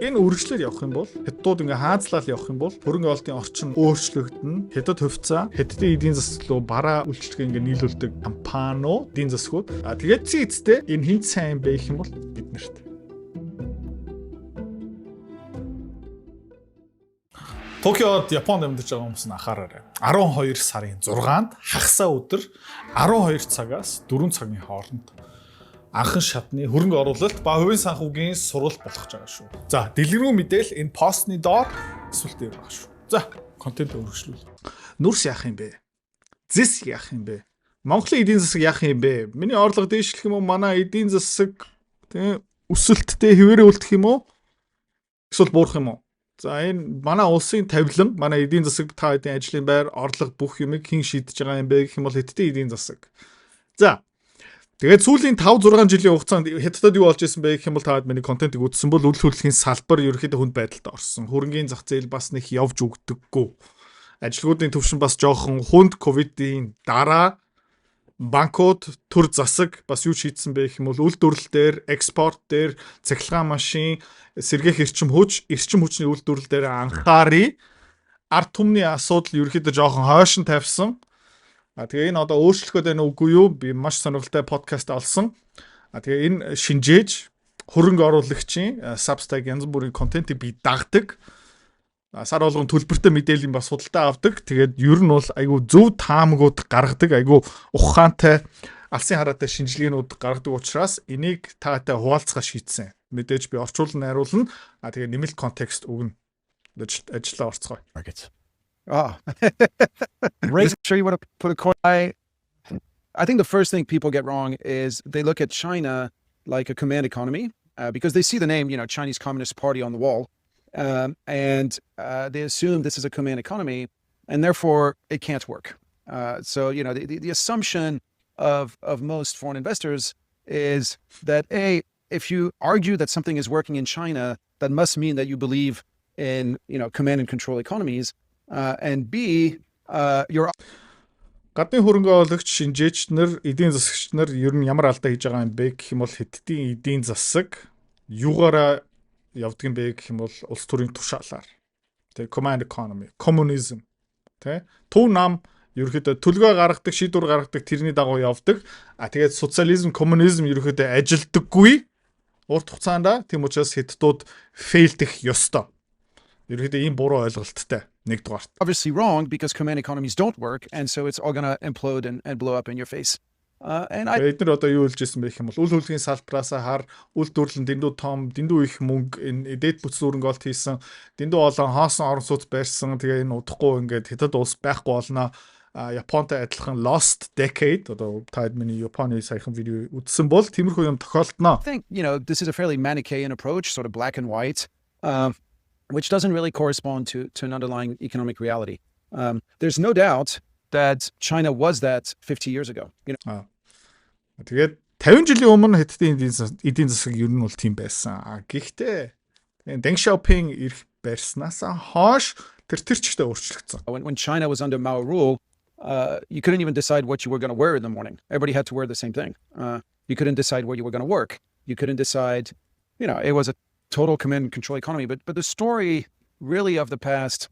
Энэ үргэлжлээд явах юм бол хятадууд ингээ хаанцлал явах юм бол хөрөнгө оолтын орчин өөрчлөгдөн. Хятад хувьцаа, хятадын эдийн засаг руу бараа үйлчлэгээ ингээ нийлүүлдэг компаниуд, эдийн засгууд. Тэгээд эцэстээ энэ хинт сайн бэ гэх юм бол биднэрт. Токиод Японд амьдарч байгаа хүмүүс нь анхаараарай. 12 сарын 6-нд хагасаа өдөр 12 цагаас 4 цагийн хооронд анхан шатны хөрөнгө оруулалт ба хувийн санхүүгийн сургалт болох гэж байгаа шүү. За, дэлгэрэнгүй мэдээлэл энэ постны доор эсвэл дээр байгаа шүү. За, контент өргөжлүүл. Нүрс яах юм бэ? Зэс яах юм бэ? Монголын эдийн засаг яах юм бэ? Миний орлого дээшлэх юм уу? Манай эдийн засаг тийм өсөлттэй хэвээрээ үлдэх юм уу? Эсвэл буурах юм уу? За, энэ манай улсын тавилан, манай эдийн засаг та хэдийн ажлын байр, орлого бүх юмыг хэн шийдэж байгаа юм бэ гэх юм бол Хятадын эдийн засаг. За, тэгээд сүүлийн 5-6 жилийн хугацаанд Хятадд юу болж исэн бэ гэх юм бол та миний контентыг үзсэн бол үйл хөдлөлийн салбар ерөөхдөө хүнд байдалд орсон. Хөрөнгөний зах зээл бас нэг явж өгдөггүй. Ажилгуудын төвшин бас жоохон хүнд ковидын дараа банкуд төр засаг бас юу шийдсэн бэ гэх юм бол үйлдвэрлэл дээр, экспорт дээр, цахилгаан машин, сэргээх эрчим хүчний үйлдвэрлэл дээр анхаарий. Ард түмний асуудал ерөөхдөө жоохон хойшин тавьсан. Тэгээ энэ одоо өөрчлөх гэдэг нь үгүй юу? Би маш сонирхолтой подкаст олсон. Тэгээ энэ шинжээж хөрөнгө оруулагчийн Substack янз бүрийн контентыг би дагдаг. Сар болгон төлбөртэй мэдээллийн бас худалдаа авдаг. Тэгээд ер нь бол айгүй зөв таамагууд гаргадаг, айгүй ухаантай алсын хараатай шинжилгээнүүд гаргадаг учраас энийг таатай хуваалцгаа шийдсэн. Мэдээж би орчуулан найруулна. Тэгээ нэмэлт контекст өгнө. Ажиллаа орцгоё. Oh, right. Sure, you want to put a coin? I think the first thing people get wrong is they look at China like a command economy because they see the name, Chinese Communist Party on the wall, and they assume this is a command economy, and therefore it can't work. So, the assumption of most foreign investors is that if you argue that something is working in China, that must mean that you believe in, command and control economies. And B, your гадны хөрөнгө оруулагч шинжээчнэр, эдийн засагчнар ер нь ямар алдаа хийж байгаа юм бэ гэх юм бол Хятадын эдийн засаг юугаараа явдаг юм бэ гэх юм бол улс төрийн тушаалаар. Тэ command economy, communism. Тэ төв нам ерөөхдөө төлгөө гаргадаг, шийдвэр гаргадаг тэрний дагуу явдаг. Тэгээд социализм, коммунизм ерөөхдөө ажилдаггүй. Урт хугацаанд тийм учраас Хятадууд фейлдэх ёстой. Ерөөхдөө ийм буруу ойлголттой. Obviously wrong because command economies don't work, and so it's all going to implode and blow up in your face. Эдгээр одоо юу хэлж ирсэн бэ гэх юм бол үйл хөдлөлийн салбараас хар үйлдвэрлэн дэндүү том, дэндүү их мөнгө энэ дээд бүтц хөрөнгө олт хийсэн, дэндүү олон хоосон орон сууц байрсан. Тэгээ энэ удахгүй ингээд Хятад улс байхгүй болно. Японтой адилхан lost decade одоо та миний Японы саяхан видео үзсэн бол тиймэрхүү юм тохиолдно. I think, this is a fairly Manichaean approach, sort of black and white. Which doesn't really correspond to an underlying economic reality. There's no doubt that China was that 50 years ago. Тэгээд 50 жилийн өмнө Хятадын эдийн засаг ер нь бол тийм байсан. Гэхдээ Deng Xiaoping ирэх байрснаас хойш тэр чигтээ өөрчлөгдсөн. When China was under Mao rule, you couldn't even decide what you were going to wear in the morning. Everybody had to wear the same thing. You couldn't decide where you were going to work. You couldn't decide, it was a total command and control economy. But the story really of the past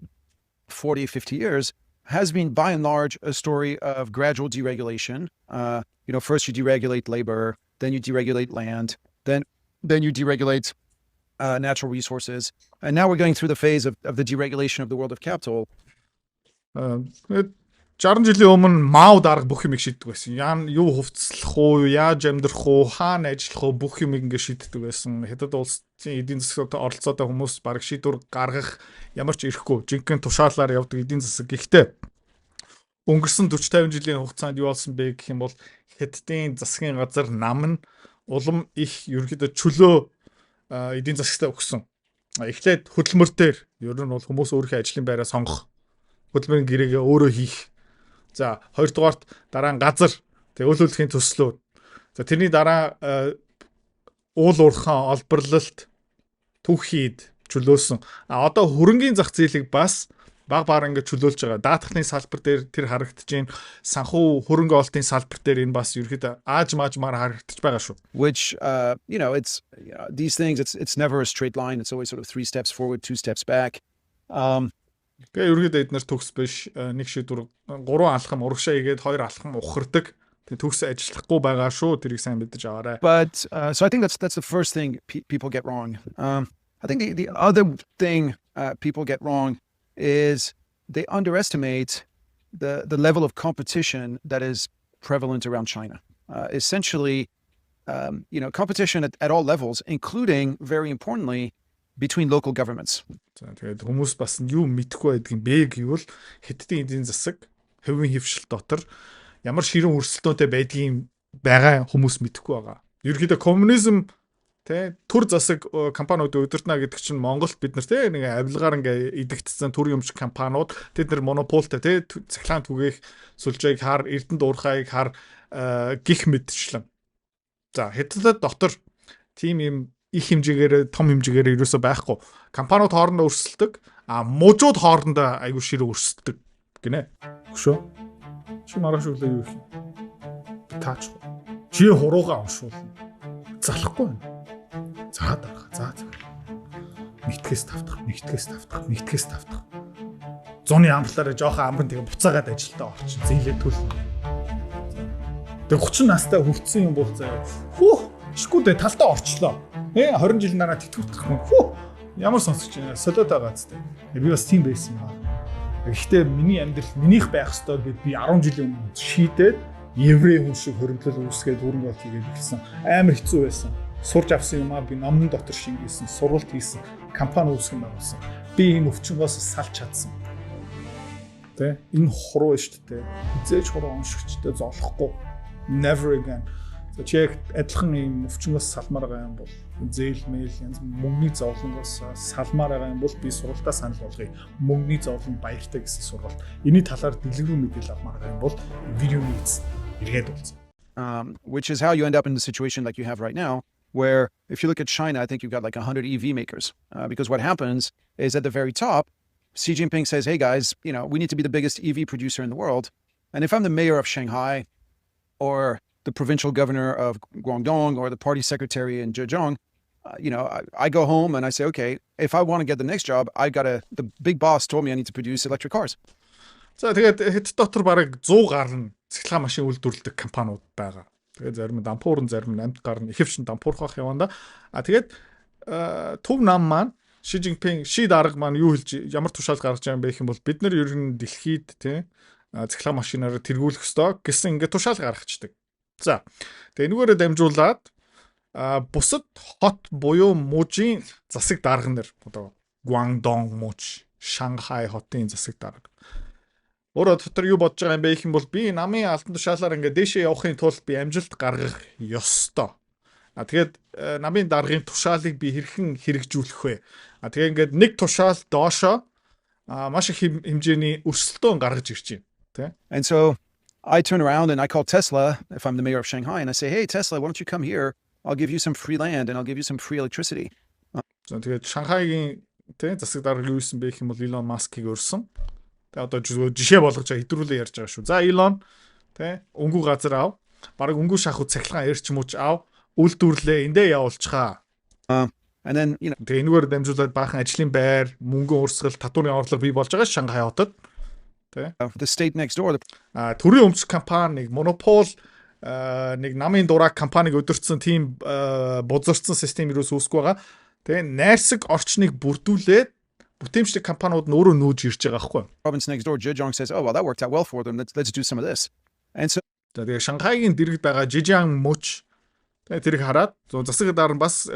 40, 50 years has been by and large a story of gradual deregulation. First you deregulate labor, then you deregulate land, then you deregulate natural resources. And now we're going through the phase of the deregulation of the world of capital. 60 жилийн өмнө Мао дарга бүх юмыг шийддэг байсан. Юу хувцлах уу, яаж амьдрах уу, хаана ажиллах уу бүх юмыг ингэ шийддэг байсан. Хятад улсын эдийн засгад оролцоотой хүмүүс бараг шийдвэр гаргах ямар ч ирэхгүй жинхэнэ тушаалаар явдаг эдийн засаг. Гэхдээ өнгөрсөн 40-50 жилийн хугацаанд юу болсон бэ гэх юм бол Хятадын засгийн газар нам нь улам их ерөнхийдөө чөлөө эдийн засагтаа өгсөн. Эхлээд хөдөлмөр дээр ер нь бол хүмүүс өөрийнхөө ажлын байраа сонгох, хөдөлмөрийн гэрээгээ өөрөө хийх. За, хоёрдугаарт дараа нь газар, тэгээ үйл хөдлөлийн төслүүд. За, тэрний дараа уул уурхаан олборлолт, түүхийд чөлөөсөн. Одоо хөрөнгөний зах зээлийг бас баг баар ингээд чөлөөлж байгаа. Даатгалын салбар дээр тэр харагдаж байна. Санхүү хөрөнгө оолтын салбар дээр энэ бас ерөөхдөө ааж маажмаар харагдаж байгаа шүү. Which it's these things. It's never a straight line. It's always sort of 3 steps forward, 2 steps back. Тэгээ ерөөхдөө эднэр төгс биш. Нэг шийдвэр 3 алхам урагшаа игээд 2 алхам ухардаг. Тэгээ төгс ажиллахгүй байгаа шүү. Тэрийг сайн мэдэж аваарай. But so I think that's the first thing people get wrong. I think the other thing people get wrong is they underestimate the level of competition that is prevalent around China. Essentially, competition at all levels, including, very importantly, between local governments. За тэгээд хүмүүс бас юу мэдэхгүй байдгийн бэ гэвэл Хятадын эдийн засаг хэвийн хөвшил дотор ямар ширүүн өрсөлдөөнтэй байдгийн байгаа хүмүүс мэдэхгүй байгаа. Ерөнхийдөө коммунизм төр засаг компаниуд удирдна гэдэг чинь Монголд бид нар нэг авилгаар ингээ идэгдсэн төр юмш компаниуд тэд нар монополтой цахилгаан түгээх сүлжээг хар эрдэнэ дуурхайг хар гих мэдчлэн. За Хятадд дотор тийм юм их хэмжээгээр том хэмжээгээр ерөөсөө байхгүй. Компаниуд хоорондоо өрсөлдөг, мужууд хоорондоо айгүй ширээ өрсөлдөг гинэ. Хөшөө. Чи маргааш өглөө юу хийх? Таач. Чи хуруугаа уншуулна. Залахгүй байна. За дарга. За. Нэгтгэс тавтах. Зуны амтлаараа жоохон амрын тэгээ буцаагаад ажилдаа орчин. Зээлээ түл. Тэгээ 30 настай хөвцсөн юм бол заяа. Шгүүдээ талтаа орчлоо. 20 жил дараа тэтгэвдэх юм. Ямар сонсогч байна. Солиотой гаацтай. Би бас тийм байсан юм аа. Гэхдээ миний амьдрал минийх байх ёстой гэд би 10 жилийн өмнө шийдээд еврей хүн шиг хөрөнгөлөл үүсгээд хөрөнгө оолт хийгээд ирсэн. Амар хэцүү байсан. Сурж авсан юм аа би номон дотор шингээсэн, сургалт хийсэн, компани үүсгэн байгуулсан. Би энэ өвчнгөөс салж чадсан. Энэ хуруу шүү дээ. Хизээж хуруу уншигчтай золохгүй. Never again. Чек адилхан юм өвчнгөөс салмаар байгаа юм бол зээл мэйл янз мөнгөний зовлонгоос салмаар байгаа юм бол би сургалтаа санал болгоё. Мөнгөний зовлон баяртай гэсэн сургалт. Эний талаар дэлгэрүү мэдээлэл авмаар байгаа юм бол видеоны эзэн эргээд болсон. Which is how you end up in the situation like you have right now, where if you look at China, I think you've got like 100 EV makers. Because what happens is at the very top, Xi Jinping says, hey guys, we need to be the biggest EV producer in the world. And if I'm the mayor of Shanghai or the provincial governor of Guangdong or the party secretary in Zhejiang, I go home and I say, okay, if I want to get the next job, the big boss told me I need to produce electric cars. За тэгээд хэд дотор бараг 100 гарна цэцлэгээ машин үйлдвэрлэдэг компаниуд байгаа. Тэгээд зарим дампуурн зарим амт гарна ихэвчлэн дампуурхах яванда. Тэгээд төв нам маань Ши Жинпинг дарга маань юу хэлж ямар тушаал гаргаж байгаа юм бэ гэх юм бол бид нар ер нь дэлхийд цэцлэгээ машинаар тэргүүлэх ёстой гэсэн ингээд тушаал гаргацдаг. За тэгээд энүүгээрээ дамжуулаад бусад хот буюу мужийн засаг дарга нар одоо Guangdong муж, Шанхай хотын засаг дарга. Өөрөө дотор юу бодож байгаа юм бэ гэх юм бол би намын алтан тушаалаар ингээд дээшээ явахын тулд би амжилт гаргах ёстой. Тэгээд намын даргын тушаалыг би хэрхэн хэрэгжүүлэх вэ? Тэгээд ингээд нэг тушаал доошоо маш их хэмжээний өрсөлдөөн гаргаж ирж байна. And so I turn around and I call Tesla, if I'm the mayor of Shanghai, and I say, hey, Tesla, why don't you come here? I'll give you some free land and I'll give you some free electricity. За тэгээд Шанхайгийн засаг дарга юу гэсэн бэ гэх юм бол Elon Musk-ыг өрсөн. Тэгээд одоо жишээ болгож хэдрүүлээ ярьж байгаа шүү. За Elon өнгөө газар ав. Бараг өнгөө шахуу цахилгаан ярьч мууч ав. Үйлдвэрлээ эндээ явуулчихаа. And then, тэгээд энэгээр дамжуулаад баахан ажлын байр, мөнгөн урсгал, татварын орлого бий болж байгаа Шанхай хотод. The state next door. Төрийн өмчөх компани, монопол нэг намын дураа компаниг өдөрцсөн тийм бузарцсан систем юус үүсэхгүй байгаа. Тэгээ найрсаг орчныг бүрдүүлээд бүтээмжлэг компаниуд нь өөрөө нүүж ирж байгаа байхгүй. Province next door, Zhejiang says, oh well, that worked out well for them. Let's do some of this. And so тэгээ Шанхайгийн дэргэд байгаа Zhejiang муч тэрийг хараад засаг дараа нь бас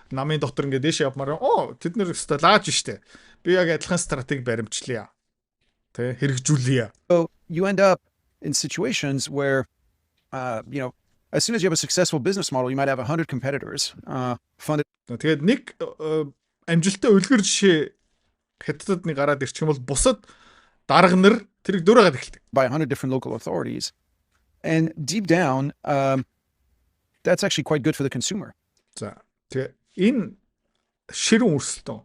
намын дотор ингээд дэше явмаар тэд нэр өстой лааж штэ. Би яг адилхан стратеги баримтлая. Хэрэгжүүлье. So you end up in situations where as soon as you have a successful business model, you might have 100 competitors funded. Тэгээд нэг амжилттай үлгэр жишээ Хятадд нэг гараад ирчих юм бол бусад дарга нар тэрийг дөрөөгаад эхэлдэг. By 100 different local authorities. And deep down, that's actually quite good for the consumer. За тэгээ энэ ширүүн өрсөлдөөн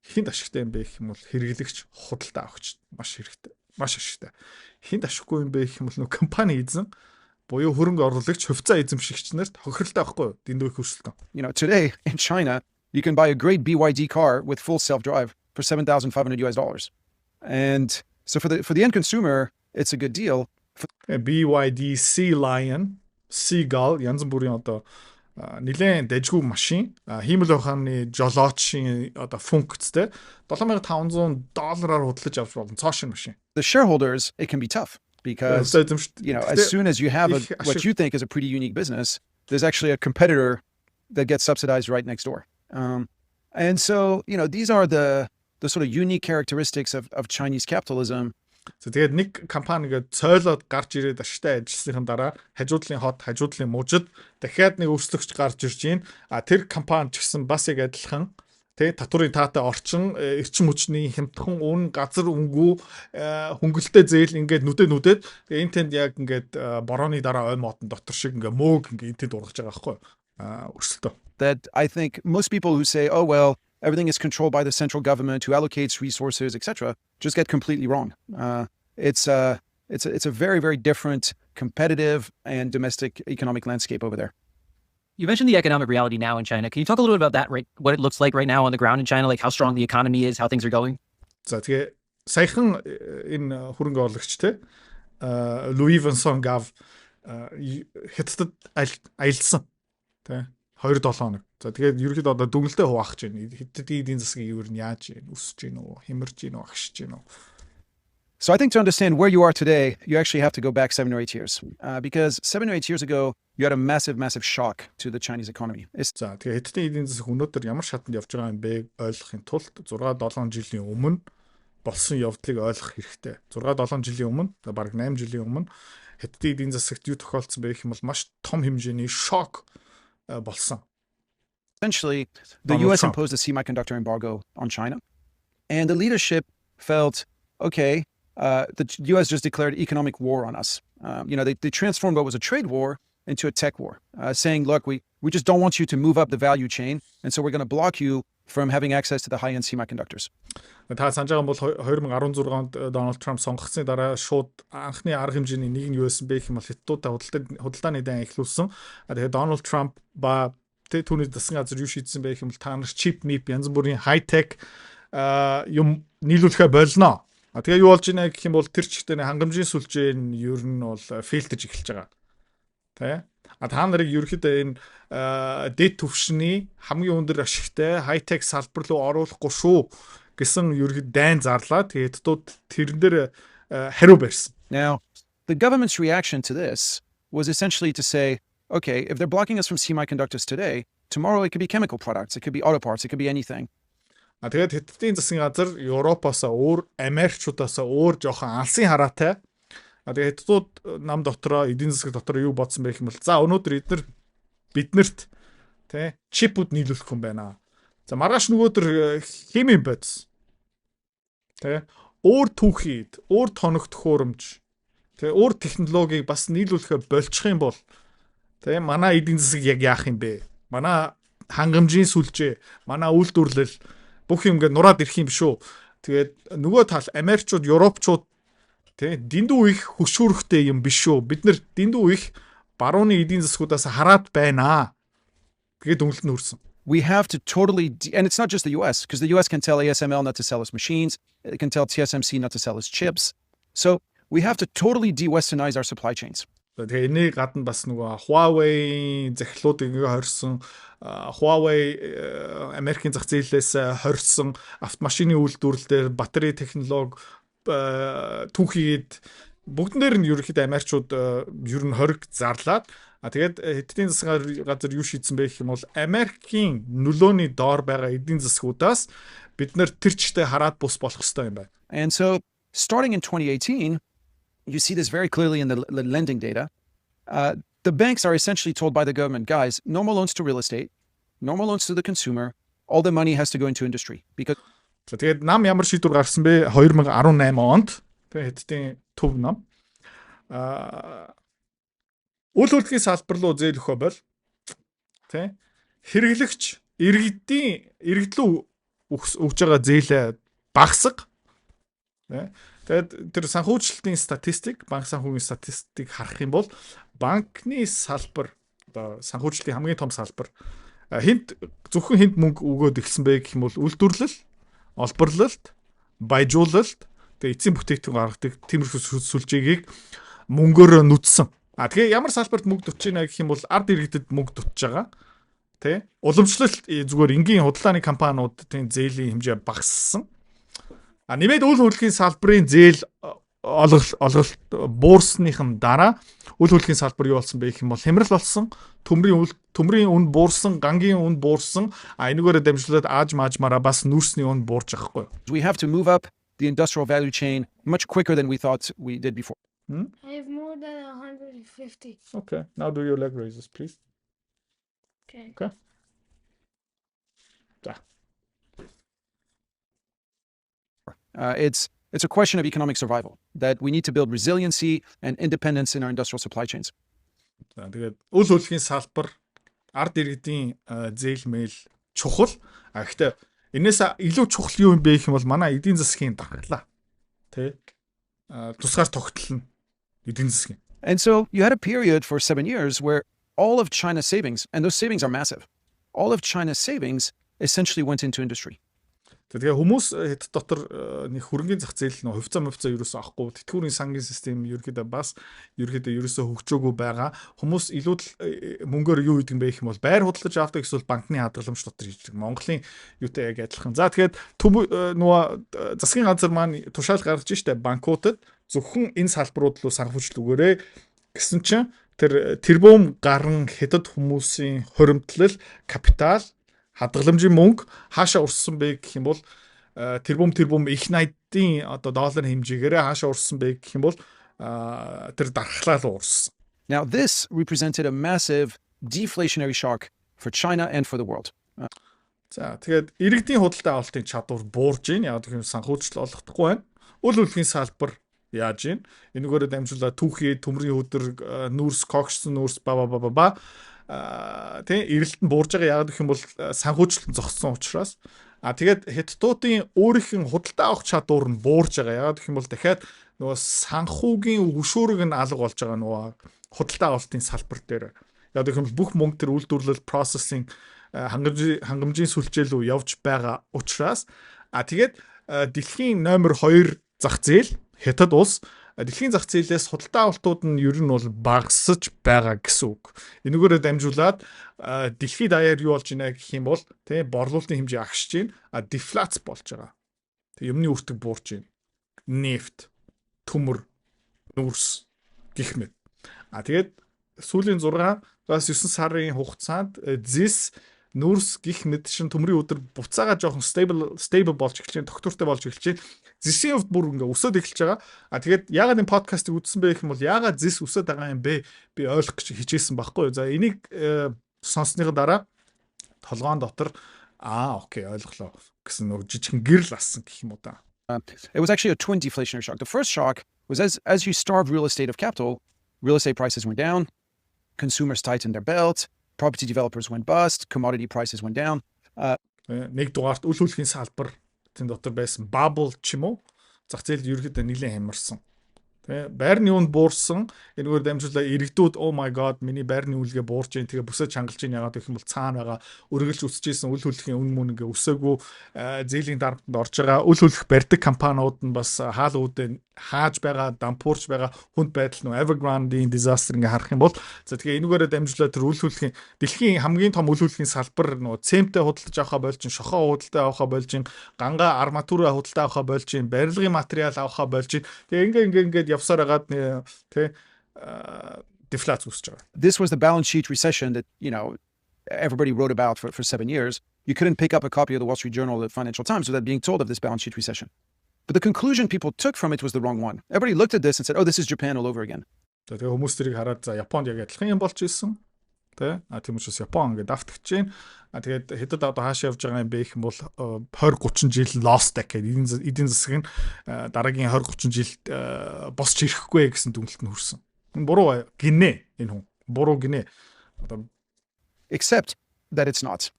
Хинт ашигтай юм бэ гэх юм бол хэрэглэгч, худалдаа авахч маш хэрэгтэй. Маш ашигтай. Хинт ашиггүй юм бэ гэх юм бол нөгөө компани эзэн буюу хөрөнгө оруулагч, хувьцаа эзэмшигч нарт хохиролтой байхгүй юу? Дэндүү их өрсөлдөөн. You know, today in China, you can buy a great BYD car with full self-drive for $7,500. And so for the end consumer, it's a good deal. BYD, Sea Lion, Seagull янз бүрийн одоо нэлээд дэжгүй машин, хиймэл ухааны жолоочийн одоо функцтэй $7,500 худалдаж авч болно. Цоошин машин. The shareholders, it can be tough because you know, as soon as you have what you think is a pretty unique business, there's actually a competitor that gets subsidized right next door. And so, you know, these are the sort of unique characteristics of Chinese capitalism. Тэгээд нэг компанигээ цойлоод гарч ирээд ашигтай ажилласныхан дараа хажуудлын хот, хажуудлын мужид дахиад нэг өрсөлдөгч гарч ирж гин. Тэр компани ч гэсэн бас яг адилхан татварын таатай орчин, эрчим хүчний хямдхан үн, газар өнгөө, хөнгөлөлтөө зээл ингээд нүдэд тэгээ энэ тэнд яг ингээд борооны дараа ой модон дотор шиг ингээд мөөг ингээд тэнд ургаж байгаа байхгүй өрсөлдөө. That I think most people who say, oh, well, everything is controlled by the central government who allocates resources, etc., just get completely wrong. It's a very, very different competitive and domestic economic landscape over there. You mentioned the economic reality now in China. Can you talk a little bit about that, right? What it looks like right now on the ground in China, like how strong the economy is, how things are going? За тэгээ саяхан энэ хөрөнгө оруулагч Louis Vuitton гав Хятадд аялсан. Тэ 2-7 хоног. За тэгээд ерөөхдөө одоо дүнэлтэд хуваах гэж байна. Хятадын эдийн засгийг юу нь яаж өсөж гин үү, хямарж гин үү, агшиж гин үү. So I think to understand where you are today, you actually have to go back 7 or 8 years. Because 7 or 8 years ago, you had a massive, massive shock to the Chinese economy. За тэгээд Хятадын эдийн засаг өнөөдөр ямар шатанд явж байгаа юм бэ ойлгохын тулд 6-7 жилийн өмнө болсон явдлыг ойлгох хэрэгтэй. 6-7 жилийн өмнө, бараг 8 жилийн өмнө Хятадын эдийн засагт юу тохиолдсон бэ гэх юм бол маш том хэмжээний шок болсон. Essentially, the US imposed a semiconductor embargo on China, and the leadership felt, okay, the US just declared economic war on us. You know, they transformed what was a trade war into a tech war, saying, look, we just don't want you to move up the value chain, and so we're going to block you from having access to the high-end semiconductors. Та санаж байгаа бол 2016 онд Donald Trump сонгогдсны дараа шууд анхны арга хэмжээний нэг нь юу байсан бэ гэх юм бол Хятадуудаа худалдааны дан эхлүүлсэн. Тэгээд Donald Trump ба түүний засгийн газар юу шийдсэн бэ гэх юм бол та нар chip mip янз бүрийн high tech юм нийлүүлэхэ болно. Тэгээ юу болж байна гэх юм бол тэр чигтээ хангамжийн сүлжээ нь ер нь бол фейлтэж эхэлж байгаа. Тэ? Та нарыг ерөөхдөө энэ дэд түвшний хамгийн өндөр ашигтай high tech салбар руу оруулахгүй шүү гэсэн ерөөд дайн зарлаа. Тэгээд тэрэн дээр хариу барьсан. Now, the government's reaction to this was essentially to say, okay, if they're blocking us from semiconductors today, tomorrow it could be chemical products, it could be auto parts, it could be anything. Тэгээд Хятадын засгийн газар Европоос өөр, Америкчуудаас өөр жоохон алсын хараатай. Тэгээд Хятадууд нам дотроо эдийн засаг дотроо юу бодсон бэ гэх юм бол за өнөөдөр биднэрт тэ чипүүд нийлүүлэх юм байна. За маргааш нөгөөдөр химийн бодис. Тэ өөр түүхийд, өөр тоног төхөөрөмж, тэ өөр технологиг бас нийлүүлэхэ болчих юм бол тэ манай эдийн засаг яг яах юм бэ? Манай хангамжийн сүлжээ, манай үйлдвэрлэл бүх юм ингээд нураад ирэх юм шүү. Тэгээд нөгөө тал Америкчууд, Европчууд тэ дэндүү их хөшүүрхтэй юм биш шүү. Бид нар дэндүү их барууны эдийн засгуудаас хараад байна. Тэгээд дүнэлт нь хүрсэн. We have to totally, and it's not just the US, because the US can tell ASML not to sell its machines, it can tell TSMC not to sell its chips. So we have to totally de-Westernize our supply chains. Тэгээ энэний гадна бас нөгөө Huawei захидлуудыг хорьсон, Huawei Америкийн зах зээлээс хорьсон автомашины үйлдвэрлэлээр батарей технологи түүхийд бүгдэн дээр нь ерөөхдөө Америкчууд ер нь хориг зарлаад тэгээд Хятадын засгийн газар юу шийдсэн бэ гэх юм бол Америкийн нөлөөний доор байгаа эдийн засгуудаас бид нэр тэр чигтээ хараад бус болох хэрэгтэй юм байна. And so starting in 2018, you see this very clearly in the lending data. The banks are essentially told by the government, guys, no more loans to real estate, no more loans to the consumer, all the money has to go into industry. Because тэгээд нам ямар шийдвэр гаргасан бэ 2018 онд тэгээд Хятадын төв нам үйл хөдлөлийн салбар руу зээл өгөх бол тэ хэрэглэгч иргэдийн иргэдлүү өгж байгаа зээлээ багасга. Тэгээд тэр санхүүжилтийн статистик, банк санхүүгийн статистик харах юм бол банкны салбар одоо санхүүжилтийн хамгийн том салбар зөвхөн хинт мөнгө өгөөд эхэлсэн бэ гэх юм бол үйлдвэрлэл, олборлолт, баяжуулалт, тэгээд эцсийн бүтээгдэхүүн гаргадаг тиймэрхүү сүлжээгийг мөнгөөр нүдсэн. Тэгээ ямар салбарт мөнгө дутж байна гэх юм бол ард иргэдэд мөнгө дутж байгаа. Тэ? Уламжлалт зүгээр энгийн худалдааны компаниудын зээлийн хэмжээ багассан. Нэмээд үйл хөдлөлийн салбарын зээл олголт буурсныхын дараа үйл хөдлөлийн салбар юу болсон бэ гэх юм бол хямрал болсон, төмрийн үн буурсан, гангийн үн буурсан, энэгээр дамжуулаад ааж маажмаараа бас нүүрсний үн буурж байгаа хгүй. We have to move up the industrial value chain much quicker than we thought we did before. I have more than 150. Okay, now do your leg raises, please. Okay. Okay. За. It's a question of economic survival, that we need to build resiliency and independence in our industrial supply chains. За тэгээд үйл хөдлөлийн салбар ард иргэдийн зээл мэйл чухал. Гэхдээ энээс илүү чухал юу юм бэ гэх юм бол манай эдийн засгийн дархлаа. Тэ? Тусгаар тогтол нь эдийн засгийн. And so you had a period for 7 years where all of China's savings, and those savings are massive, all of China's savings essentially went into industry. Тэгээ хүмүүс хэд дотор нэг хөрөнгөний зах зээл нөө хувьцаа ерөөсөө авахгүй тэтгэврийн сангийн систем ерөөсөө хөгжөөгүй байгаа. Хүмүүс илүү мөнгөөр юу хийдэг юм бэ гэх юм бол байр худалдаж авдаг эсвэл банкны хадгаламж дотор хийж байгаа. Монголын юутай яг адилхан. За тэгээд нөгөө засгийн газар маань тушаал гаргаж штэ банкуудад зөвхөн энэ салбарууд руу санхүүжилт өгөөрэй гэсэн чинь тэр тэрбум гарan хятад хүмүүсийн хуримтлал, капитал, хадгаламжийн мөнгө хаашаа урссан бэ гэх юм бол тэрбум их найдын одоо долларын хэмжээгээр хаашаа урссан бэ гэх юм бол тэр дархлаа руу урссан. Now this represented a massive deflationary shock for China and for the world. За тэгээд иргэдийн худалдаа авалтын чадвар буурж ийн яг гэх юм санхүүжилт олгохгүй байна. Үйл хөдлөлийн салбар яаж ийн энэгээр дамжуулаад түүхий төмрийн өдөр нүүрс когшсон нүүрс тэ эрэлт нь буурж байгаа яг гэх юм бол санхүүжилт зогссон учраас тэгээд хятадуудын өөрийнх нь худалдаа авах чадвар нь буурж байгаа яг гэх юм бол дахиад нөгөө санхүүгийн өгшөөрөг нь алга болж байгаа нөгөө худалдаа авалтын салбар дээр яг гэх юм бол бүх мөнгө төр үйлдвэрлэл процессинг хангамжийн сүлжээ рүү явж байгаа учраас тэгээд дэлхийн номер 2 зах зээл хятад улс дэлхийн зах зээлээс худалдаа авалтууд нь ер нь бол багасж байгаа гэсэн үг. Энэгээр дамжуулаад дэлхийд даяар юу болж байна гэх юм бол тий борлуулалтын хэмжээ агшиж байна. Дефляц болж байгаа. Тэг юмны үртэг буурж байна. Нефт, төмөр, нүүрс гэх мэт. Тэгээд сүүлийн 6-9 сарын хугацаанд зис нүүрс гих мэд шин төмрийн өдөр буцаага жоохон stable болж эхэлж байна, доктортой болж эхэлж байна. Зисийн хувьд бүр ингээ өсөд эхэлж байгаа. Тэгээд яагаад энэ подкастыг үзсэн бэ гэх юм бол яагаад зис өсөд байгаа юм бэ? Би ойлгох гэж хичээсэн байхгүй юу. За энийг сонссныхаа дараа толгоон дотор окей ойлголоо гэсэн нэг жижигхэн гэрэл ассан гэх юм уу да. It was actually a twin deflationary shock. The first shock was as you starved real estate of capital, real estate prices went down, consumers tightened their belts, property developers went bust, commodity prices went down. Нэг дугаарт үйл хөдлөлийн салбар тэн дотор байсан bubble ч юм уу зах зээл ерөөхдөө нэлээд хямарсан. Тэ байрны үн буурсан энэгээр дамжуулаад иргэдүүд oh my god миний байрны үнэлгээ буурж जैन тэгээ бүсээ чангалж ийн ягаад гэх юм бол цаана байгаа өргөлж үсчихсэн үйл хөдлөлийн үн мөн ингээ өсөөгүй зээлийн дарамтанд орж байгаа үйл хөдлөх барьдаг компаниуд нь бас хаал үүдээ хааж байгаа дампуурч байгаа хүнд байдал нөө Evergrande-ийн disaster ингээ харах юм бол за тэгээ энэгээр дамжуулаад тэр үйл хөдлөлийн дэлхийн хамгийн том үйл хөдлөлийн салбар нөө цемтэй худалдаж авахаа болж ин шохоо худалдаа авахаа болж ин ганга арматура худалдаа авахаа болж ин барилгын материал авахаа болж ин тэгээ ингээ явсаар агаад тэ deflats үүсэж байгаа. This was the balance sheet recession that, everybody wrote about for 7 years. You couldn't pick up a copy of the Wall Street Journal or the Financial Times without being told of this balance sheet recession. But the conclusion people took from it was the wrong one. Everybody looked at this and said, oh, this is Japan all over again. За тэгээ хүмүүс тэрийг хараад за Японд яг адилхан юм болж ирсэн. Тэ? Тийм учраас Япон ингээд давтагч जैन. Тэгээд хэдэд одоо хаашаа явж байгаа юм бэ гэх юм бол 20-30 жил lost гэхэд эдийн засаг нь дараагийн 20-30 жилд босч ирэхгүй гэсэн дүгнэлт нь хүрсэн. Энэ буруу гинэ энэ хүн. Буруу гинэ. Except that it's not.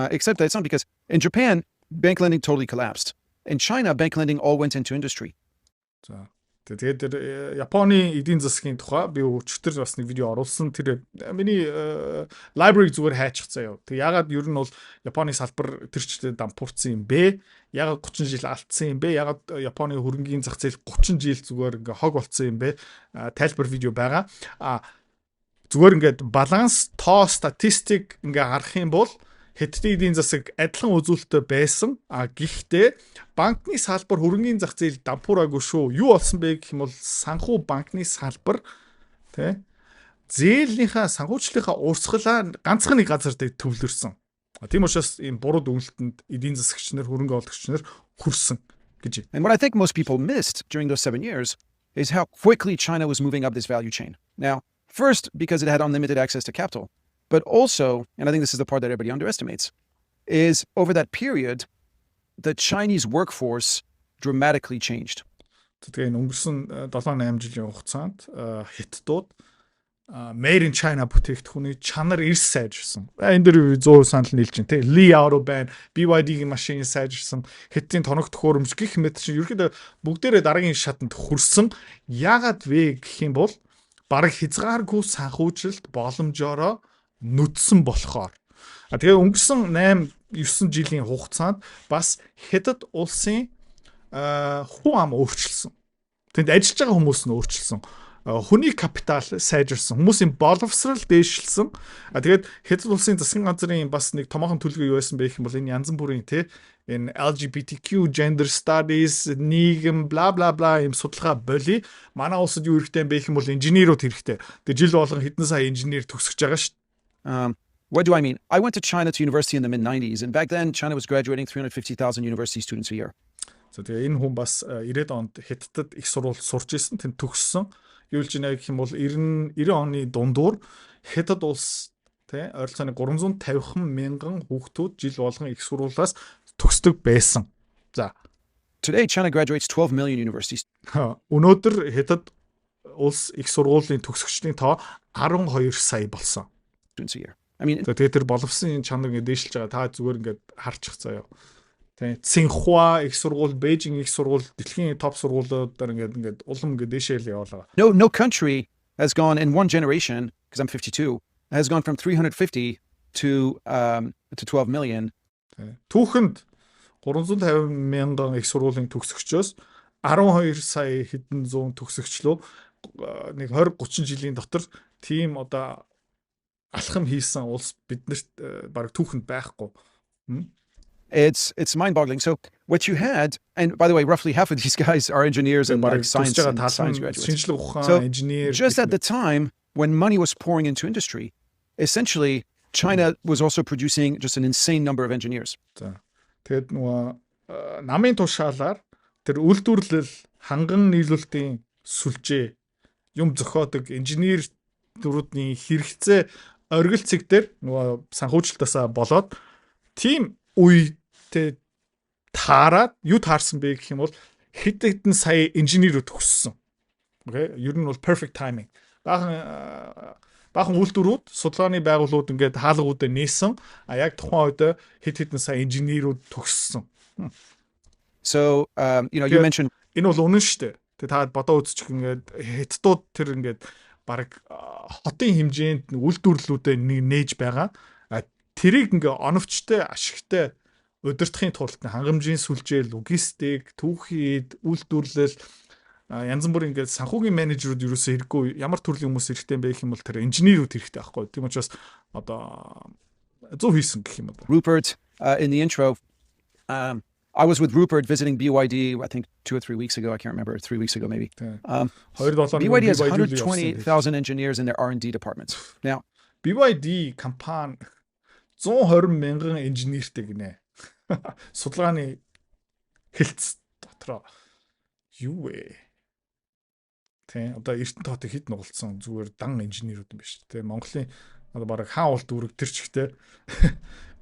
Except that it's not because in Japan, bank lending totally collapsed. In China, bank lending all went into industry. За. Тэгээд тэр Японы эдийн засгийн тухай би өчтөр бас нэг видео оруулсан. Тэр миний library зүгээр хайчих заяа. Тэг ягаад ер нь бол Японы салбар тэрчтэй дампуурсан юм бэ? Ягаад 30 жил алдсан юм бэ? Ягаад Японы хөрөнгийн зах зээл 30 жил зүгээр ингээ хог болцсон юм бэ? Тайлбар видео байгаа. Зүгээр ингээд баланс, тоо, статистик ингээ харах юм бол Хятадын эдийн засаг адилхан үзүүлэлттэй байсан. Гэхдээ банкны салбар хөрөнгийн зах зээл дампуураагүй шүү. Юу болсон бэ гэх юм бол санхүү банкны салбар тий зээлийнхаа санхүүчлалынхаа урсгалаа ганцхан нэг газар дээр төвлөрсөн. Тийм учраас энэ буруу дүгнэлтэнд эдийн засагч нар хөрөнгө оруулагч нар хүрсэн гэж. And what I think most people missed during those 7 years is how quickly China was moving up this value chain. Now, first, because it had unlimited access to capital, but also, and I think this is the part that everybody underestimates, is over that period, the Chinese workforce dramatically changed. Тэгээд өнгөрсөн 7-8 жилийн хугацаанд Хятадууд Made in China бүтээгдэхүүний чанар эрс сайжирсан. Энэ дэр 100% санал нийлж байна те. Li Auto байна, BYD-гийн машин сайжирсан, Хятадын тоног төхөөрөмж гэх мэт чинь ерөөдөө бүгдээрээ дараагийн шатанд хүрсэн. Яагаад вэ гэх юм бол бараг хязгааргүй санхүүжилт боломжоор нүдсэн болохоор. Тэгээ өнгөрсөн 8-9 жилийн хугацаанд бас Хятад улсын хүн ам өөрчилсөн. Тэнд ажиллаж байгаа хүмүүс нь өөрчилсөн. Хүний капитал сайжирсан. Хүмүүсийн боловсрал дээшилсэн. Тэгээд Хятад улсын засгийн газрын бас нэг томоохон төлөвлөгөө юу байсан бэ гэх юм бол энэ янз бүрийн энэ LGBTQ gender studies нийгэм бла бла бла юм судалгаа боли. Манай улсад юу хэрэгтэй юм бэ гэх юм бол инженерүүд хэрэгтэй. Тэгээд жил болгон хэдэн сая инженер төгсөж байгаа шүү. What do I mean? I went to China to university in the mid-90s, and back then China was graduating 350,000 university students a year. За тэгээ энэ хүн бас 90-ад онд Хятадд их сурвалж сурч ирсэн, тэнд төгссөн. Юу гэж нэ гэх юм бол 90 оны дундуур Хятад улс ойролцоогоор 350 мянган хүүхдүүд жил болгон их сурвалжаас төгсдөг байсан. За. Today China graduates 12 million universities. Өнөөдөр Хятад улс их сургуулийн төгсөгчдийн тоо 12 сая болсон. Students a year. I mean, тэгээд тэр боловсон чанар ингэ дээшилж байгаа. Та зүгээр ингээд харчих заяа. Тэ Цинхуа их сургууль, Бээжин их сургууль, дэлхийн топ сургуулиудаар ингээд улам ингээд дээшээл явуулаа. No country has gone in one generation, because I'm 52, has gone from 350 to 12 million. Түүхэнд 350 мянган их сургуулийн төгсөгчөөс 12 сая хэдэн зуун төгсөгчлөө нэг 20-30 жилийн дотор тийм одоо алхам хийсэн улс биднэрт баг түүхэнд байхгүй. It's mind-boggling. So what you had, and by the way, roughly half of these guys are engineers and like science graduates. So just at the time when money was pouring into industry, essentially China was also producing just an insane number of engineers. Тэгээд нөгөө намын тушаалаар тэр үйлдвэрлэл ханган нийлүүлэлтийн сүлжээ юм зохиодог инженерүүдийн хэрэгцээ оргил цэг дээр нөгөө санхүүжилтаасаа болоод тийм үедээ таарад юу таарсан бэ гэх юм бол хэд хэдэн сая инженерүүд төгссөн. Окей, ер нь бол perfect timing. Баахан үйлдвэрүүд, судалгааны байгууллагууд ингээд хаалгуудаа нээсэн. Яг тухайн үед хэд хэдэн сая инженерүүд төгссөн. So you mentioned энэ бол үнэн шүү дээ. Тэгээ та бодоо үзчих ингээд Хятадууд тэр ингээд баг хотын хэмжээнд үйлдвэрлэлүүдэд нээж байгаа. Тэрийг ингээ оновчтой, ашигтай удирдахын тулд хангамжийн сүлжээ, логистик, түүхийд, үйлдвэрлэл янз бүрийн ингээ санхүүгийн менежерүүд ерөөсөө хэрэггүй ямар төрлийн хүмүүс хэрэгтэй юм бэ гэх юм бол тэр инженерүүд хэрэгтэй байхгүй. Тийм учраас одоо зөв хийсэн гэх юм бол. Rupert in the intro I was with Rupert visiting BYD I think 2 or 3 weeks ago. I can't remember, 3 weeks ago maybe. BYD has 128,000 engineers in their R&D departments. Now, BYD компани 120 мянган инженертэй гинэ. Судалгааны хэлц дотроо юу вэ? Тэ одоо Эрдэнэ хотыг хэд нугалцсан зүгээр дан инженерүүд юм биш. Тэ Монголын одоо бараг хаан улт үүрэг тэр чигтэй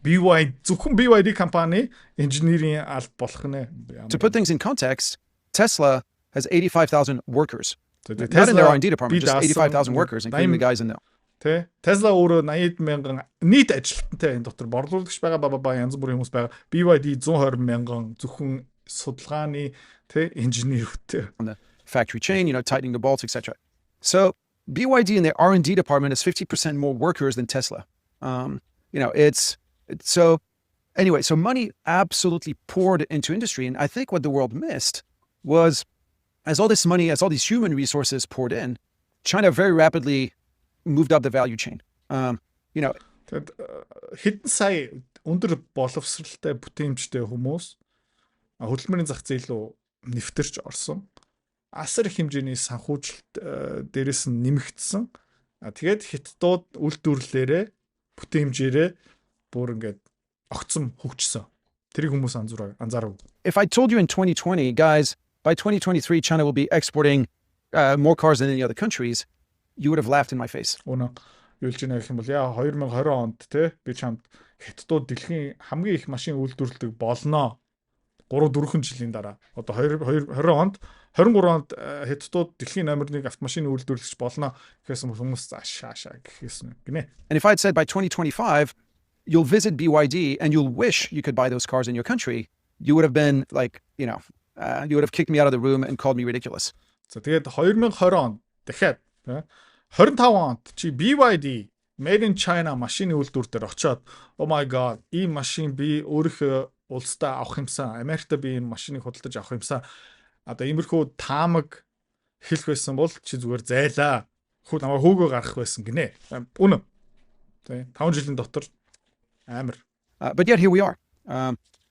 BYD зөвхөн BYD компани инженерийн алба болох нэ. To put things in context, Tesla has 85,000 workers. Not in their R&D department, just 85,000 workers, including the guys in there. Тэ Tesla өөрөө 80 мянган нийт ажилтнтай энэ дотор борлуулагч байгаа баба янз бүрийн хүмүүс байгаа. BYD 120 мянган зөвхөн судалгааны тэ инженертэй. on the factory chain, tightening the bolts, etc. So BYD in their R&D department has 50% more workers than Tesla. So anyway, so money absolutely poured into industry. And I think what the world missed was as all this money, as all these human resources poured in, China very rapidly moved up the value chain. Тэгэд хэдэн сая өндөр боловсралтай бүтээмжтэй хүмүүс хөдөлмөрийн зах зээл рүү нэвтэрч орсон. Асар их хэмжээний санхүүжилт дээрээс нь нэмэгдсэн. Тэгээд хятадууд үйлдвэрлэлээрээ бүтээмжээрээ бүр ингээд огцом хөгжсөн. Тэрийг хүмүүс анзаарав. If I told you in 2020, guys, by 2023, China will be exporting more cars than any other countries, you would have laughed in my face. Өнөө юу хэлж байна гэх юм бол яа 2020 онд те би чамд хятадууд дэлхийн хамгийн их машин үйлдвэрлэдэг болно. 3-4 жилийн дараа. Одоо 2020 онд 23 онд хятадууд дэлхийн номер 1 автомашин үйлдвэрлэгч болно гэхээс хүмүүс заашаа гэхээсэн гинэ. And if I'd said by 2025, you'll visit BYD and you'll wish you could buy those cars in your country, you would have been like, you would have kicked me out of the room and called me ridiculous. За тэгээд 2020 онд дахиад 25 онд чи BYD Made in China машины үйлдвэр дээр очиод oh my god ийм машин би өөрийнхөө улстай авах юмсан Америкт би энэ машиныг худалдаж авах юмсан одоо иймэрхүү таамаг хэлэх байсан бол чи зүгээр зайлаа намайг хөөгөө гарах байсан гинэ үнэ тэ 5 жилийн дотор амар But yet here we are.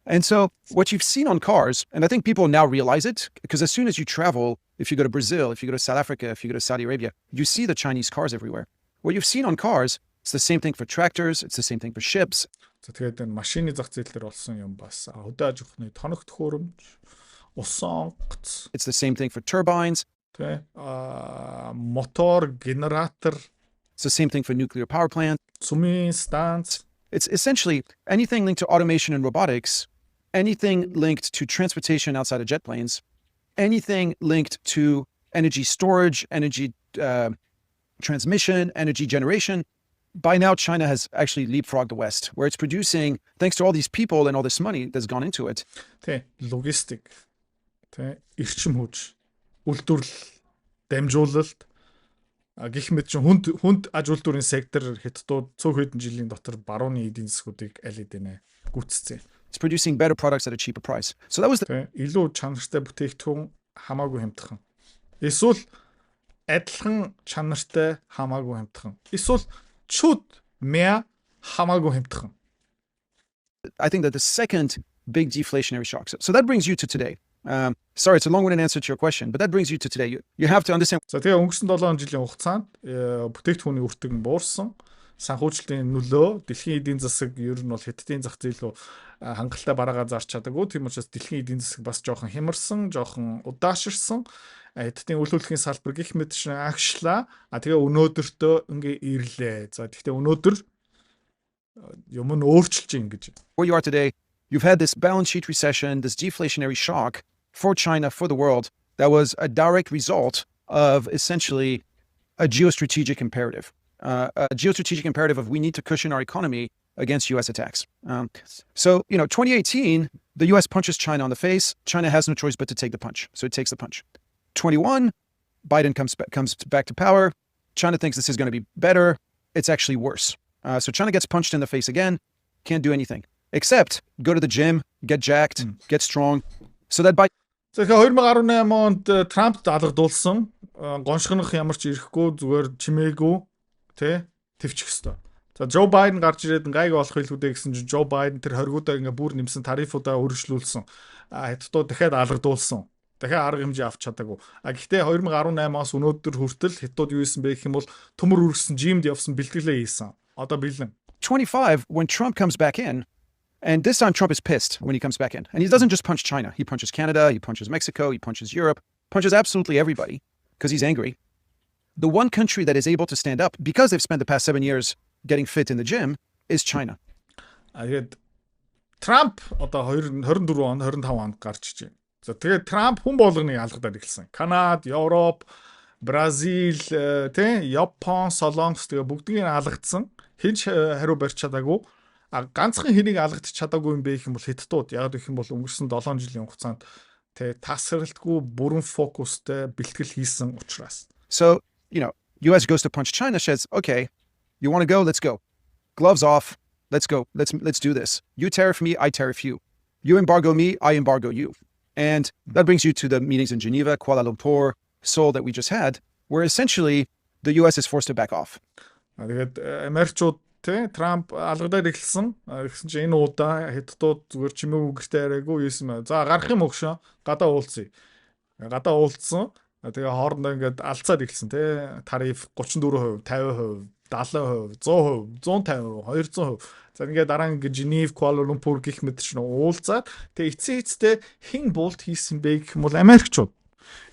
And so what you've seen on cars, and I think people now realize it, because as soon as you travel, if you go to Brazil, if you go to South Africa, if you go to Saudi Arabia, you see the Chinese cars everywhere. What you've seen on cars, it's the same thing for tractors, it's the same thing for ships. За тэгээд энэ машины зах зээл дээр болсон юм бас хөдөө аж ахуйн тоног төхөөрөмж усан гоц It's the same thing for turbines. тэ мотор генератор It's the same thing for nuclear power plants. цумын станц It's essentially anything linked to automation and robotics, anything linked to transportation outside of jet planes, anything linked to energy storage, energy transmission, energy generation. By now, China has actually leapfrogged the West, where it's producing, thanks to all these people and all this money that's gone into it. тэ логистик тэ эрчим хүч үйлдвэрлэл дамжуулалт гэх мэт чинь хүнд аж үйлдвэрийн сектор хятадууд цөөх хэдэн жилийн дотор барууны эдийн засгуудыг аль хэдийнэ гүйцэцсэн. It's producing better products at a cheaper price. So that was the, Тэ илүү чанартай бүтээгдэхүүн хамаагүй хямдхан. Эсвэл адилхан чанартай хамаагүй хямдхан. Эсвэл чуд мя хамаагүй хямдхан. I think that the second big deflationary shock. So that brings you to today. Sorry, it's a long-winded answer to your question, but that brings you to today. You have to understand. За тэгээ өнгөрсөн 7 жилийн хугацаанд бүтээгдэхүүний үртэг нь буурсан. Санхүүжилтийн нөлөө дэлхийн эдийн засаг ер нь бол хятадын зах зээл рүү хангалттай бараагаа зарч чадаагүй. Тийм учраас дэлхийн эдийн засаг бас жоохон хямарсан, жоохон удааширсан. Хятадын үйл хөдлөлийн салбар гих мэт шин агшлаа. Тэгээ өнөөдөртөө ингээ ирлээ. За тэгтээ өнөөдөр юм нь өөрчилж ийн гэж. Where you are today, you've had this balance sheet recession, this deflationary shock for China, for the world, that was a direct result of essentially a geostrategic imperative. A geostrategic imperative of we need to cushion our economy against U.S. attacks. So, 2018, the U.S. punches China on the face. China has no choice but to take the punch. So it takes the punch. 21, Biden comes back to power. China thinks this is going to be better. It's actually worse. So China gets punched in the face again, can't do anything. Except go to the gym, get jacked, get strong. So that Biden... За тэгэхээр 2018 онд Трамп даалгадуулсан гоншгонох ямар ч ирэхгүй зүгээр чимээгүй тэ твчих хэвээр. За Жо Байден гарч ирээд гайг болох хэлбүүдээ гэсэн чинь Жо Байден тэр хоригуудаа ингээ бүр нэмсэн тарифуудаа өргөжлүүлсэн. Хятадууд дахиад алгадуулсан. Дахиад арга хэмжээ авч чадаагүй. Гэхдээ 2018-аас өнөөдөр хүртэл хятадууд юу хийсэн бэ гэх юм бол төмөр үргэсэн жимд явсан бэлтгэлээ хийсэн. Одоо бэлэн. 25, when Trump comes back in, and this time Trump is pissed when he comes back in. And he doesn't just punch China. He punches Canada, he punches Mexico, he punches Europe, punches absolutely everybody because he's angry. The one country that is able to stand up because they've spent the past 7 years getting fit in the gym is China. Тэгээд Трамп одоо 2024 он 25 онд гарч ижээ. За тэгээд Трамп хүн болгоныг алгадаад эхэлсэн. Канада, Европ, Бразил, тэ Япон, Солонгос тэгээ бүгдийг нь алгадсан. Хинч хариу барьж чадаагүй. Ганцхан хэнийг алгадчих чадаагүй юм бэ гэх юм бол Хятадууд. Яг гэх юм бол өнгөрсөн 7 жилийн хугацаанд тэ тасралтгүй бүрэн фокустэй бэлтгэл хийсэн учраас. So, US goes to punch China, says, okay, you want to go? Let's go. Gloves off. Let's go. Let's do this. You tariff me, I tariff you. You embargo me, I embargo you. And that brings you to the meetings in Geneva, Kuala Lumpur, Seoul that we just had, where essentially the US is forced to back off. Тэгээд Америкчууд тэ Трамп алгадаар эхэлсэн. Гэсэн чинь энэ удаа Хятадууд зүгээр чимээ үгэртэй арайгүй юусэн мэ. За гарах юм өгшөө. Гадаа уулзъя. Гадаа уулзсан. Тэгээ хоорондоо ингээд алцаад эхэлсэн тэ тариф 34%, 50%, 70%, 100%, 150%, 200%. За ингээд дараа ингээд Женев, Куала Лумпур гэх мэт чинь уулзаад тэгээ эцээцтэй хэн буулт хийсэн бэ гэх юм бол Америкчууд.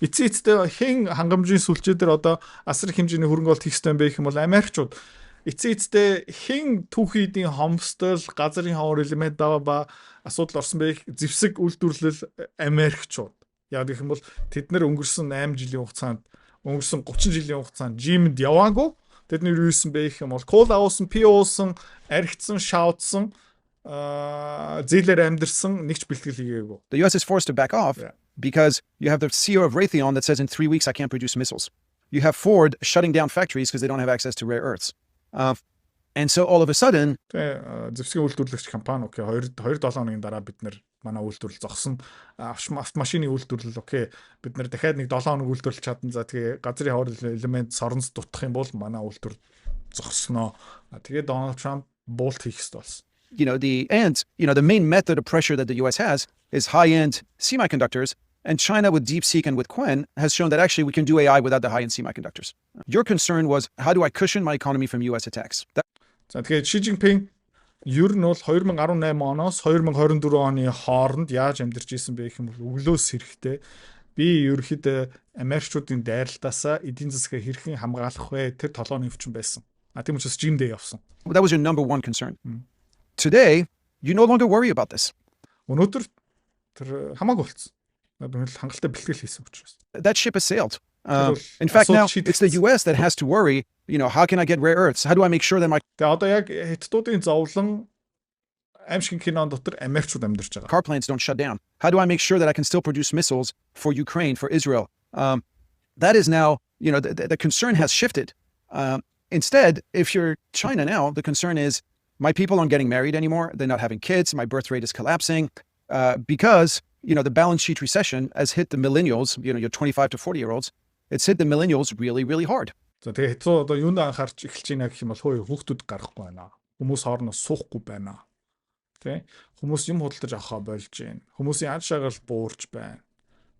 Эцээцтэй хэн хангамжийн сүлжээ дээр одоо асар их хэмжээний хөрөнгө оруулалт хийх ёстой юм бэ гэх юм бол Америкчууд. Эцээцтэй хэн түүхий эдийн хомсдол, газрын хавар элемент ба асуудал орсон бэ зэвсэг үйлдвэрлэл Америкчууд. Яг гэх юм бол тэд нэр өнгөрсөн 8 жилийн хугацаанд, өнгөрсөн 30 жилийн хугацаанд жимэнд яваагүй. Тэд нэр юу исэн бэ гэх юм бол кол авсан, пи уусан, архицсан, шаудсан, зээлээр амьдэрсэн нэг ч бэлтгэл хийгээгүй. The US is forced to back off because you have the CEO of Raytheon that says in 3 weeks I can't produce missiles. You have Ford shutting down factories because they don't have access to rare earths. And so all of a sudden, зэвсгийн үйлдвэрлэгч компани окей 2-7 хоногийн дараа бид нэр манай үйлдвэрлэл зогсон. Автомашины үйлдвэрлэл окей бид нэр дахиад нэг 7 хоног үйлдвэрлэж чадсан. За тэгээ газрын хавар элемент сорнос дутах юм бол манай үйлдвэрлэл зогсноо. Тэгээ Donald Trump болт хийх ёстой болсон. the main method of pressure that the US has is high-end semiconductors, and China with DeepSeek and with Quen has shown that actually we can do AI without the high-end semiconductors. Your concern was, how do I cushion my economy from US attacks? За тэгээд Ши Жинпинг ер нь бол 2018 оноос 2024 оны хооронд яаж амьдарч исэн бэ гэх юм бол өглөөс хэрэхтэй би ерөөхдөө Америкчуудын дайралтаасаа эдийн засгаа хэрхэн хамгаалах вэ тэр толооны өвчин байсан. Тийм учраас жимдээ явсан. That was your number one concern. Today, you no longer worry about this. Өнөөдөр тэр хамаагүй болцсон. Хангалттай бэлтгэл хийсэн учраас. That ship has sailed. In fact, now it's the US that has to worry, how can I get rare earths? How do I make sure that my Тэгээ одоо яг Хятадуудын зовлон аимшиг кинон дотор Америкчууд амьдарч байгаа. car plants don't shut down? How do I make sure that I can still produce missiles for Ukraine, for Israel? That is now, the concern has shifted. Instead, if you're China now, the concern is my people aren't getting married anymore. They're not having kids. My birth rate is collapsing because, the balance sheet recession has hit the millennials, your 25 to 40-year-olds. It's hit the millennials really, really hard. За тэгээ хэцүү одоо юунд анхаарч эхэлж байна гэх юм бол хүүхдүүд гарахгүй байна. Хүмүүс хоорондоо суухгүй байна. Тэ? Хүмүүс юм худалдаж авахаа болж байна. Хүмүүсийн ад шагаал буурч байна.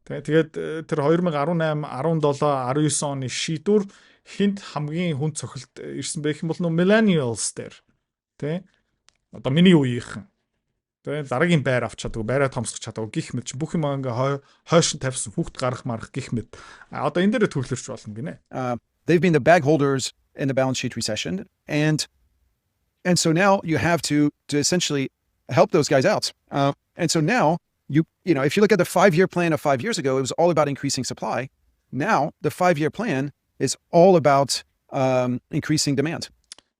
Тэ? Тэгээд тэр 2018, 17, 19 оны шийдвэр хинт хамгийн хүн цохилт ирсэн байх юм бол нөө millennials дээр. Тэ? Одоо миний үеийнхэн. Тэ? Дараагийн байр авч чаддаг, байраа томсгох чаддаг гих мэт чи бүх юм ингээ хойш тавьсан хүүхд гарах марах гих мэт. Одоо энэ дээр төвлөрч болно гинэ. They've been the bag holders in the balance sheet recession. And so now you have to essentially help those guys out. And so now, if you look at the 5-year plan of 5 years ago, it was all about increasing supply. Now, the 5-year plan is all about increasing demand.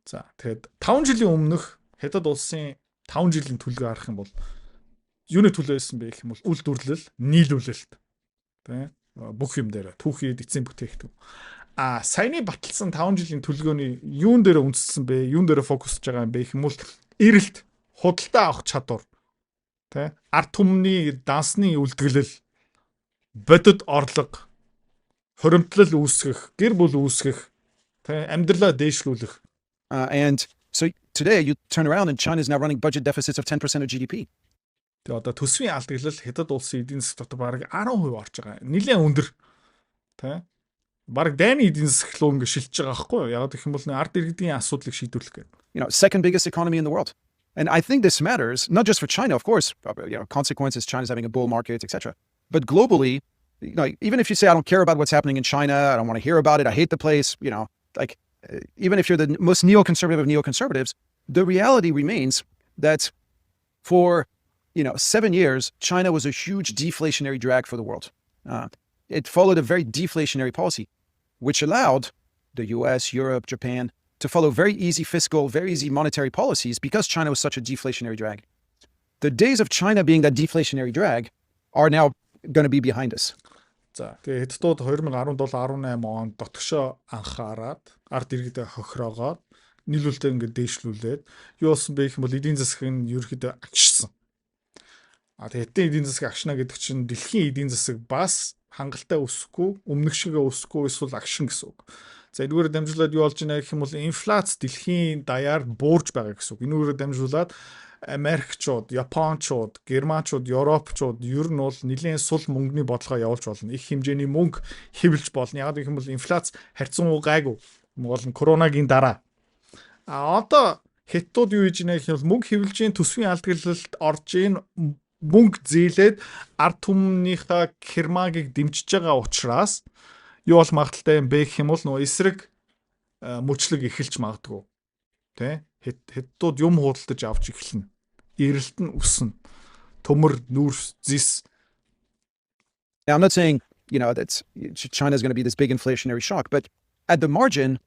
За тэгэхэд 5 жилийн өмнөх Хятад улсын 5 жилийн төлөв харах юм бол юуны төлөө байсан бэ гэх юм бол үйлдвэрлэл, нийлүүлэлт. Тэ? Бүх юм дээр түүхий эцсийн бүтээгдэхүүн. Саяны баталсан 5 жилийн төлөвлөгөөний юун дээр үндэслсэн бэ? Юун дээр фокусж байгаа юм бэ гэх юм бол эрэлт, худалдаа авах чадвар. Тэ? Ард түмний дансны үйлдвэрлэл, бодит орлого, хоримтлал үүсгэх, гэр бүл үүсгэх, тэ? Амьдралаа дээшлүүлэх. And so today you turn around and China is now running budget deficits of 10% of GDP. Тэгээ одоо төсвийн алдагдлал Хятад улсын эдийн засаг дотор бараг 10% орж байгаа. Нилээн өндөр. Тэ? Бараг дайны эдийн засаг руу ингэ шилжиж байгаа байхгүй юу? Яг гэх юм бол ард иргэдийн асуудлыг шийдвэрлэх гэдэг. Second biggest economy in the world. And I think this matters, not just for China, of course, consequences, China's having a bull market, etc. But globally, even if you say, I don't care about what's happening in China, I don't want to hear about it, I hate the place, even if you're the most neoconservative of neoconservatives, the reality remains that for, 7 years, China was a huge deflationary drag for the world. It followed a very deflationary policy. which allowed the US, Europe, Japan to follow very easy fiscal, very easy monetary policies because China was such a deflationary drag. The days of China being that deflationary drag are now going to be behind us. За тэгээ Хятадууд 2017-18 онд дотгошоо анхаарад ард иргэдээ хохироогоод нийлүүлэлтээ ингээд дээшлүүлээд юу болсон бэ гэх юм бол эдийн засаг нь ерөөхдөө агшсан. Тэгээ Хятадын эдийн засаг агшна гэдэг чинь дэлхийн эдийн засаг бас хангалттай өсөхгүй, өмнөх шигээ өсөхгүй эсвэл агшин гэсэн үг. За энэгээр дамжуулаад юу болж байна гэх юм бол инфляц дэлхийн даяар буурж байгаа гэсэн үг. Энэгээр дамжуулаад Америкчууд, Япончууд, Германчууд, Европчууд ер нь бол нэлээд сул мөнгөний бодлогоо явуулж болно. Их хэмжээний мөнгө хэвлэж болно. Яг гэх юм бол инфляц харьцангуй гайгүй. Болон коронагийн дараа. Одоо Хятадууд юу хийж байна гэх юм бол мөнгө хэвлэжийн төсвийн алдагдлалд орж ийн мөнгө зээлээд ард түмнийхээ кермагийг дэмжиж байгаа учраас юу бол магадaltaй юм бэ гэх юм бол нөгөө эсрэг мөчлөг эхэлж магадгүй. Тэ? Хятадууд юм худалдаж авч эхэлнэ. Эрэлт нь өснө. Төмөр, нүүрс, зис. Now, I'm not saying, that China is going to be this big inflationary shock, but at the margin,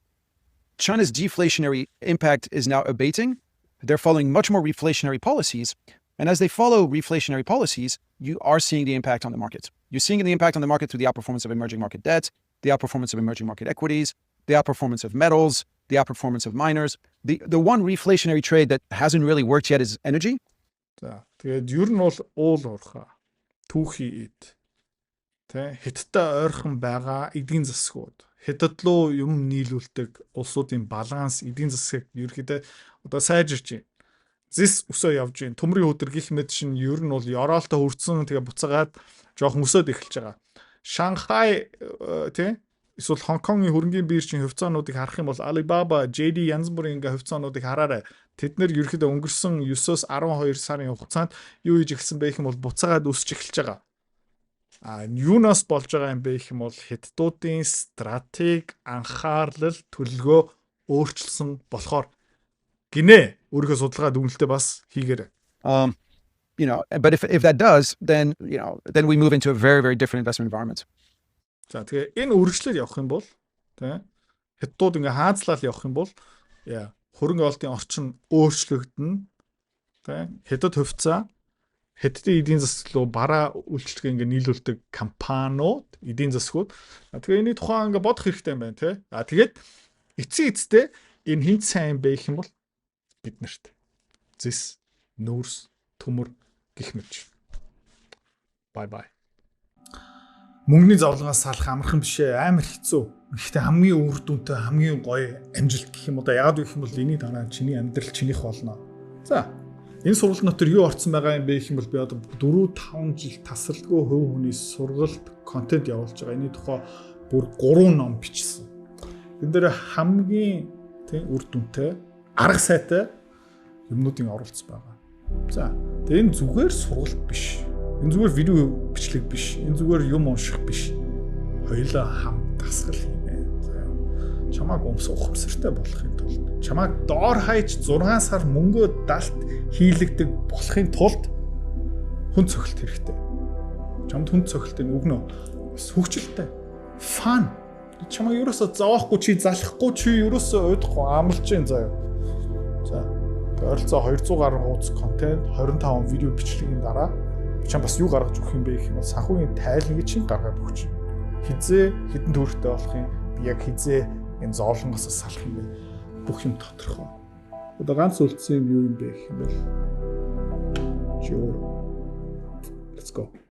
China's deflationary impact is now abating. They're following much more reflationary policies. And as they follow reflationary policies, you are seeing the impact on the market. You're seeing the impact on the market through the outperformance of emerging market debt, the outperformance of emerging market equities, the outperformance of metals, the outperformance of miners. The one reflationary trade that hasn't really worked yet is energy. За тэгээд ер нь бол уул уурхай түүхий эд. Тэ Хятадтай ойрхон байгаа эдийн засгууд Хятад руу юм нийлүүлдэг улсуудын баланс эдийн засгийг ерөөхдөө одоо сайжирч байна. Зис өсөө явж байна. Төмрийн өдөр гих мэд шин ер нь бол Оролтой хүрсэн тэгээ буцаагаад жоохон өсөөд эхэлж байгаа. Шанхай тэ эсвэл Хонконгийн хөрөнгийн биржийн хувьцаануудыг харах юм бол Alibaba, JD янз бүрийн ингээ хувьцаануудыг хараарай. Тэд нэр ерөөхдөө өнгөрсөн 9-оос 12 сарын хугацаанд юу хийж эхэлсэн бэ гэх юм бол буцаагаад өсөж эхэлж байгаа. Юунаас болж байгаа юм бэ гэх юм бол Хятадуудын стратеги анхаарлал төлөвлөгөө өөрчилсөн болохоор гинэ өөрийнхөө судалгаа дүгнэлтэд бас хийгээрэй. But if that does, then we move into a very, very different investment environment. За тэгээ энэ үргэлжлээд явах юм бол тий Хятадууд ингээ хаанцлал явах юм бол хөрөнгө оолтын орчин өөрчлөгдөн тий Хятад хувьцаа Хятадын эдийн засаг руу бараа үйлчлэгээ ингээ нийлүүлдэг компаниуд эдийн засгууд тэгээ энэ тухайн ингээ бодох хэрэгтэй юм байна тий тэгээд эцсийн энэ хинт сайн бэ гэх юм бол биднэрт зис нүүрс төмөр гих мэтч бай мөнгөний зовлонгоос салах амархан биш ээ амар хэцүү. Гэхдээ хамгийн үр дүнтэй хамгийн гоё амжилт гэх юм уу да яагаад гэх юм бол эний дараа чиний амьдрал чинийх болно. За энэ сургалт дотор юу орсон байгаа юм бэ гэх юм бол би одоо 4-5 жил тасралтгүй хувь хүний сургалт контент явуулж байгаа. Эний тухай бүр 3 ном бичсэн. Энэ дээр хамгийн үр дүнтэй арга сайтай юмнуудын оролцсон байгаа. За тэгээ энэ зүгээр сургалт биш. Энэ зүгээр видео бичлэг биш. Энэ зүгээр юм унших биш. Хоёулаа хамт дасгал хийнэ. Чамааг ухамсартай болохын тулд, чамааг доор хаяж 6 сар мөнгөө далт хийлэгдэг болохын тулд хүн цохилт хэрэгтэй. Чамд хүн цохилтын өгнө. Хөвгчлөлтэй. Фан. Чамаа ерөөсө зовоохгүй чи залахгүй чи ерөөсө уйдахгүй амлж जैन заяа. За. Ойролцоо 200 гаруй хуудас контент, 25 видео бичлэгийн дараа чам бас юу гаргаж өгөх юм бэ гэх юм бол санхүүгийн тайлныг чинь гаргаад өгч. Хизээ хідэн төвөртэй болох юм. Би яг хизээ энэ зовлонгоос салах юм бэ. Бүх юм тодорхой. Одоо ганц үлдсэн юм юу юм бэ гэх юм бол чи өөр. Let's go.